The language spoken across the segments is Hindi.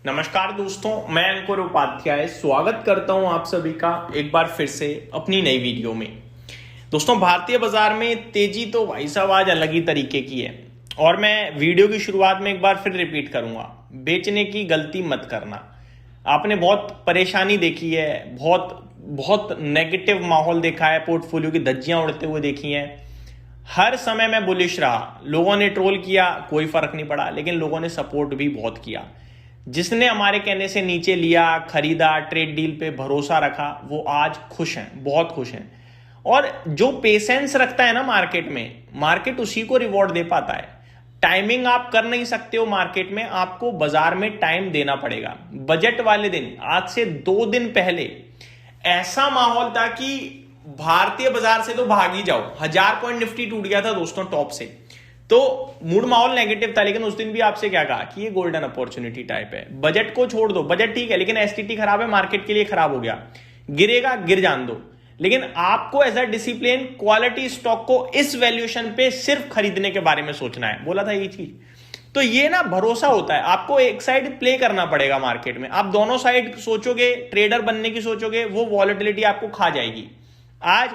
नमस्कार दोस्तों, मैं अंकुर उपाध्याय स्वागत करता हूं आप सभी का एक बार फिर से अपनी नई वीडियो में। दोस्तों, भारतीय बाजार में तेजी तो भाई साहब आज अलग ही तरीके की है और मैं वीडियो की शुरुआत में एक बार फिर रिपीट करूंगा, बेचने की गलती मत करना। आपने बहुत परेशानी देखी है, बहुत बहुत नेगेटिव माहौल देखा है, पोर्टफोलियो की धज्जियां उड़ते हुए देखी हैं। हर समय मैं बुलिश रहा, लोगों ने ट्रोल किया, कोई फर्क नहीं पड़ा, लेकिन लोगों ने सपोर्ट भी बहुत किया। जिसने हमारे कहने से नीचे लिया, खरीदा, ट्रेड डील पे भरोसा रखा, वो आज खुश हैं, बहुत खुश हैं। और जो पेशेंस रखता है ना मार्केट में, मार्केट उसी को रिवॉर्ड दे पाता है। टाइमिंग आप कर नहीं सकते हो मार्केट में, आपको बाजार में टाइम देना पड़ेगा। बजट वाले दिन, आज से 2 दिन पहले ऐसा माहौल था कि भारतीय बाजार से तो भाग ही जाओ। 1000 पॉइंट निफ्टी टूट गया था दोस्तों टॉप से, तो मूड माहौल नेगेटिव था। लेकिन उस दिन भी आपसे क्या कहा कि ये गोल्डन अपॉर्चुनिटी टाइप है, बजट को छोड़ दो। बजट ठीक है, लेकिन एसटीटी खराब है, मार्केट के लिए खराब हो गया, गिरेगा, गिर जान दो। लेकिन आपको as a discipline quality stock को इस वैल्यूएशन पे सिर्फ खरीदने के बारे में सोचना है, बोला था ये चीज। तो ये ना भरोसा होता है, आपको एक साइड प्ले करना पड़ेगा मार्केट में। आप दोनों साइड सोचोगे, ट्रेडर बनने की सोचोगे, वो वॉलेटिलिटी आपको खा जाएगी। आज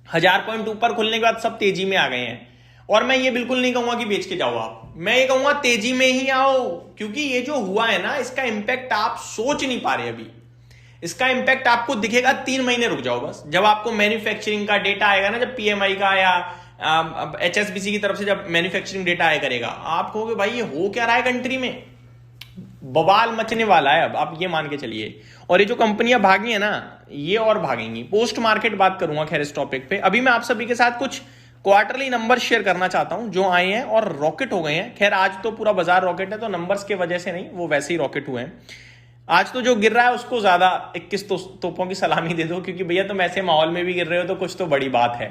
1000 पॉइंट ऊपर खुलने के बाद सब तेजी में आ गए हैं, और मैं ये बिल्कुल नहीं कहूंगा कि बेच के जाओ आप, मैं ये कहूंगा तेजी में ही आओ। क्योंकि ये जो हुआ है ना, इसका इंपैक्ट आप सोच नहीं पा रहे अभी। इसका इंपैक्ट आपको दिखेगा 3 महीने, रुक जाओ बस। जब आपको मैन्युफैक्चरिंग का डेटा आएगा ना, जब पीएमआई का या एचएसबीसी की तरफ से जब मैन्युफैक्चरिंग डेटा आया करेगा, आप कहोगे भाई ये हो क्या रहा है कंट्री में, बवाल मचने वाला है। अब आप ये मान के चलिए। और ये जो कंपनियां भागी है ना, ये और भागेंगी। पोस्ट मार्केट बात करूंगा खैर इस टॉपिक पे। अभी मैं आप सभी के साथ कुछ क्वार्टरली नंबर शेयर करना चाहता हूं जो आए हैं और रॉकेट हो गए हैं। खैर आज तो पूरा बाजार रॉकेट है, तो नंबर्स के वजह से नहीं, वो वैसे ही रॉकेट हुए हैं। आज तो जो गिर रहा है उसको ज्यादा 21 तोपों की सलामी दे दो, क्योंकि भैया तुम ऐसे माहौल में भी गिर रहे हो तो कुछ तो बड़ी बात है।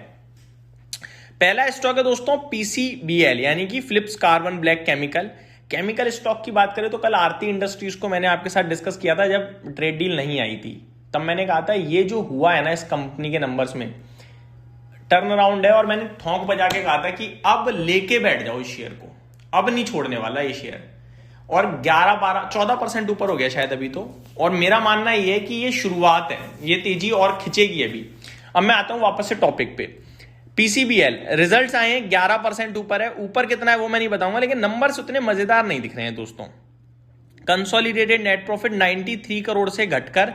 पहला स्टॉक है दोस्तों पीसीबीएल, यानी कि Phillips carbon black chemical. Chemical stock की बात करें तो कल आरती इंडस्ट्रीज को मैंने आपके साथ डिस्कस किया था जब ट्रेड डील नहीं आई थी। तब मैंने कहा था ये जो हुआ है ना इस कंपनी के नंबर्स में, टर्न अराउंड है। और मैंने ठोंक बजा के कहा था कि अब लेके बैठ जाओ इस शेयर को, अब नहीं छोड़ने वाला ये शेयर। और 11-12-14% ऊपर हो गया शायद अभी तो। और मेरा मानना ये है कि ये शुरुआत है, ये तेजी और खिंचेगी अभी। अब मैं आता हूं वापस से टॉपिक पे। पीसीबीएल रिजल्ट्स आए हैं, 11% ऊपर है। ऊपर कितना है वो मैं नहीं बताऊंगा, लेकिन नंबर्स उतने मजेदार नहीं दिख रहे हैं दोस्तों। कंसोलिडेटेड नेट प्रॉफिट 93 करोड़ से घटकर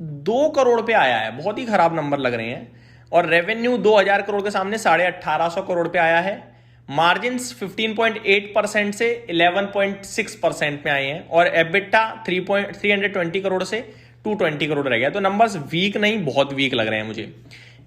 2 करोड़ पे आया है, बहुत ही खराब नंबर लग रहे हैं। और रेवेन्यू 2000 करोड़ के सामने 1850 करोड़ पे आया है। मार्जिन्स 15.8% से 11.6% में आए हैं। और एबिटा 320 करोड़ से 220 करोड़ रह गया। तो नंबर्स वीक नहीं, बहुत वीक लग रहे हैं मुझे।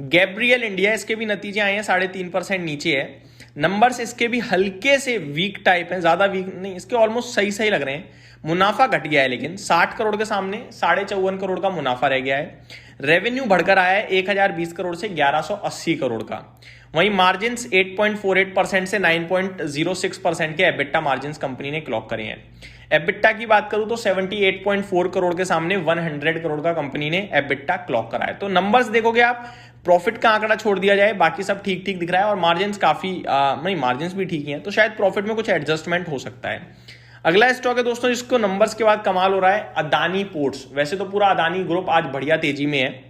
गैब्रियल इंडिया, इसके भी नतीजे आए हैं, 3.5% नीचे है। नंबर्स इसके भी हल्के से वीक टाइप हैं, ज्यादा वीक नहीं, इसके ऑलमोस्ट सही सही लग रहे हैं। मुनाफा घट गया है, लेकिन 60 करोड़ के सामने 54.5 करोड़ का मुनाफा रह गया है। रेवेन्यू बढ़कर आया है 1020 करोड़ से 1180 करोड़ का। वहीं मार्जिन्स 8.48% से 9.06% के एबिटा मार्जिन्स कंपनी ने क्लॉक करे हैं। एबिटा की बात करूं तो 78.4 करोड़ के सामने 100 करोड़ का कंपनी ने एबिटा क्लॉक करा है। तो नंबर्स देखोगे आप, प्रॉफिट का आंकड़ा छोड़ दिया जाए, बाकी सब ठीक ठीक दिख रहा है। और मार्जिन्स काफी नहीं, मार्जिन्स भी ठीक ही हैं, तो शायद प्रॉफिट में कुछ एडजस्टमेंट हो सकता है। अगला स्टॉक है दोस्तों जिसको नंबर्स के बाद कमाल हो रहा है, अदानी पोर्ट्स। वैसे तो पूरा अदानी ग्रुप आज बढ़िया तेजी में है।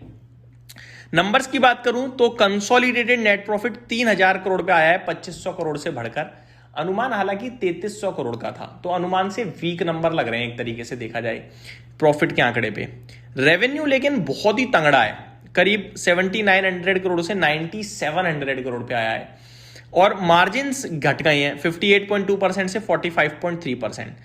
नंबर्स की बात करूं तो कंसोलिडेटेड नेट प्रॉफिट 3000 करोड़ पे आया है, 2500 करोड़ से बढ़कर। अनुमान हालांकि 3300 करोड़ का था, तो अनुमान से वीक नंबर लग रहे हैं एक तरीके से देखा जाए प्रॉफिट के आंकड़े पे। रेवेन्यू लेकिन बहुत ही तंगड़ा है, करीब 7900 करोड़ से 9700 करोड़ पे आया है। और मार्जिन्स घट गए हैं 58.2% से 45.3%।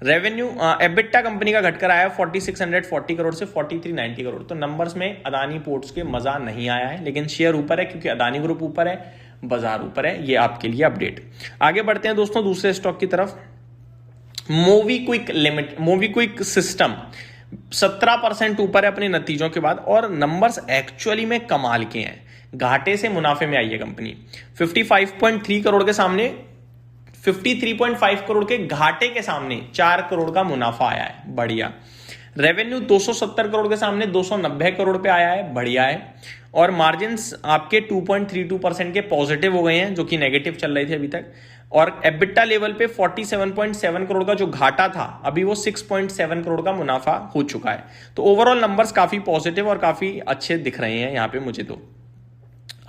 रेवेन्यू एबिटा कंपनी का घटकर आया 4640 करोड़ से 4390 करोड़। तो नंबर्स में अदानी पोर्ट्स के मजा नहीं आया है, लेकिन शेयर ऊपर है क्योंकि अदानी ग्रुप ऊपर है, बाजार ऊपर है। ये आपके लिए अपडेट। आगे बढ़ते हैं दोस्तों दूसरे स्टॉक की तरफ। मोबीक्विक सिस्टम 17% ऊपर है अपने नतीजों के बाद, और नंबर्स एक्चुअली में कमाल के हैं। घाटे से मुनाफे में आई है कंपनी। 55.3 करोड़ के सामने 53.5 करोड़ के घाटे के सामने 4 करोड़ का मुनाफा आया है, बढ़िया। रेवेन्यू 270 करोड़ के सामने 290 करोड़ पे आया है, बढ़िया है। और मार्जिन्स आपके 2.32% के पॉजिटिव हो गए हैं, जो कि नेगेटिव चल रहे थे अभी तक। और एबिटा लेवल पे 47.7 करोड़ का जो घाटा था अभी वो 6.7 करोड़ का मुनाफा हो चुका है। तो ओवरऑल नंबर्स काफी पॉजिटिव और काफी अच्छे दिख रहे हैं यहाँ पे मुझे। तो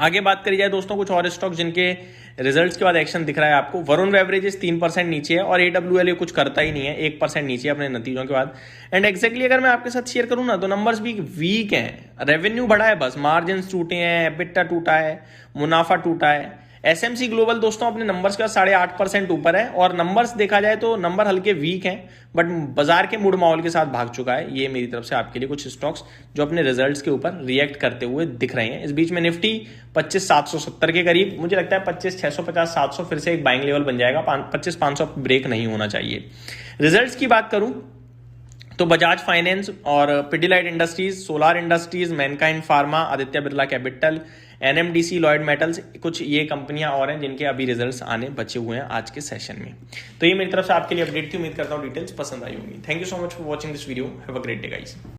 आगे बात करी जाए दोस्तों कुछ और स्टॉक जिनके रिजल्ट्स के बाद एक्शन दिख रहा है आपको। वरुण बेवरेजेस 3% नीचे है और AWL कुछ करता ही नहीं है, 1% नीचे अपने नतीजों के बाद। एंड एक्जैक्टली अगर मैं आपके साथ शेयर करूं ना तो नंबर्स भी वीक हैं, रेवेन्यू बढ़ा है बस, मार्जिन टूटे हैं, एबिटा टूटा है, मुनाफा टूटा है। SMC ग्लोबल दोस्तों अपने नंबर्स का 8.5% ऊपर है और नंबर्स देखा जाए तो नंबर हल्के वीक हैं, बट बाजार के मूड माहौल के साथ भाग चुका है। ये मेरी तरफ से आपके लिए कुछ स्टॉक्स जो अपने रिजल्ट्स के ऊपर रिएक्ट करते हुए दिख रहे हैं। इस बीच में निफ्टी 25,770 के करीब, मुझे लगता है 25,650 700 फिर से एक बाइंग लेवल बन जाएगा, 25,500 ब्रेक नहीं होना चाहिए। रिजल्ट्स की बात करूं तो बजाज फाइनेंस और Pidilite industries, solar industries, Mankind pharma, Aditya Birla capital, NMDC, Lloyd metals, कुछ ये कंपनियां और हैं जिनके अभी रिजल्ट्स आने बचे हुए हैं आज के सेशन में। तो ये मेरी तरफ से आपके लिए अपडेट थी, उम्मीद करता हूं डिटेल्स पसंद आई होंगी। Thank you so much for watching this video, have a great day guys.